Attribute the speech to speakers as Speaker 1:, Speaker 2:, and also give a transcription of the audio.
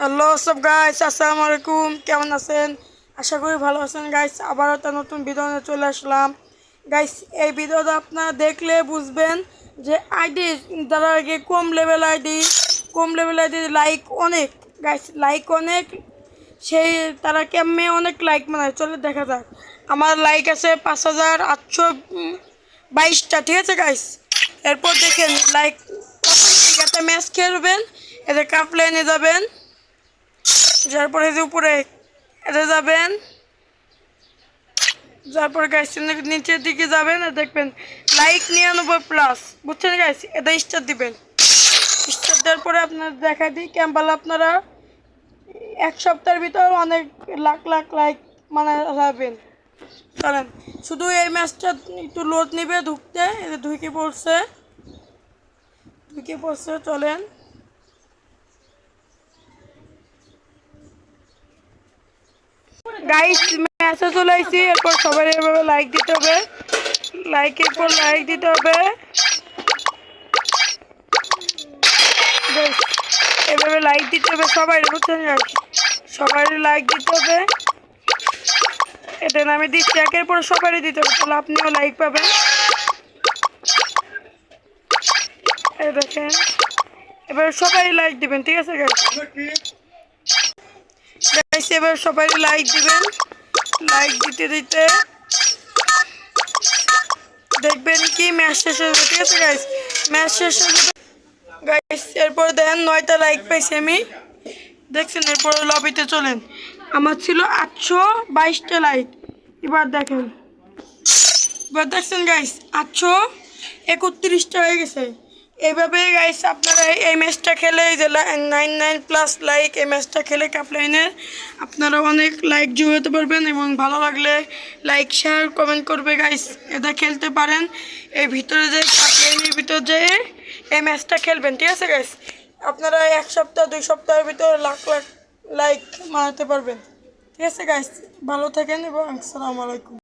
Speaker 1: Hello সব guys, আসসালামু আলাইকুম। কেমন আছেন? আশা করি ভালো আছেন গাইস। আবার একটা নতুন ভিডিও নিয়ে চলে আসলাম গাইস। এই ভিডিওটা আপনারা দেখলে বুঝবেন যে আইডি যারা আগে কম লেভেল আইডি লাইক অনেক গাইস, লাইক অনেক, সেই তারা কেমনে অনেক লাইক মানে চলে দেখা যাক। আমার লাইক আছে 5822টা, ঠিক আছে গাইস। এরপর দেখেন লাইক একটা ম্যাচ খেলবেন, এদের কাপ লাইনে যাবেন, যার পরে যে উপরে এটা যাবেন, যার পরে গাইস নিচের দিকে যাবেন আর দেখবেন লাইক 99+, বুঝছেন গাইস? এটা স্টার দিবেন। স্টার দেওয়ার পরে আপনার দেখা দিই ক্যাম্পাল আপনারা এক সপ্তাহের ভিতর অনেক লাখ লাখ লাইক মানে যাবেন। চলেন, শুধু এই ম্যাচটা একটু লোড নেবে ঢুকতে, এটা ঢুকে পড়ছে চলেন। গাইস ম্যাচে চলে আসছি। এরপর সবাই এভাবে লাইক দিতে হবে, লাইকের পর লাইক দিতে হবে, এভাবে লাইক দিতে হবে সবাই, বুঝছেন গাইস? সবাই লাইক দিতে হবে। এটা আমি দিচ্ছি, একের পর সবারই দিতে হবে, তাহলে আপনিও লাইক পাবেন। এই দেখেন, এবার সবাই লাইক দিবেন, ঠিক আছে গাইস? গাইস এবার সবাই লাইক দিবেন। লাইক দিতে দিতে দেখবেন কি ম্যাচ শেষ হয়ে যাবে, ঠিক আছে গাইস? ম্যাচ শেষ হয়ে যাবে গাইস। এরপর দেন 9টা লাইক পাইছি আমি, দেখছেন? এরপর লবিতে চলেন। আমার ছিল 822টা লাইক। এবার দেখেন, এবার দেখছেন গাইস 831টা হয়ে গেছে। এইভাবে গাইস আপনারা এই ম্যাচটা খেলে, এই যে 99+ লাইক, এই ম্যাচটা খেলে কাপ লাইনের আপনারা অনেক লাইক জুড়াতে পারবেন, এবং ভালো লাগলে লাইক শেয়ার কমেন্ট করবে গাইস। এটা খেলতে পারেন, এই ভিতরে যে কাপ লাইনের ভিতর যেয়ে এই ম্যাচটা খেলবেন, ঠিক আছে গাইস? আপনারা 1 সপ্তাহ 2 সপ্তাহের ভিতরে লাখ লাখ লাইক মারাতে পারবেন, ঠিক আছে গাইস? ভালো থাকেন এবং আসসালামু আলাইকুম।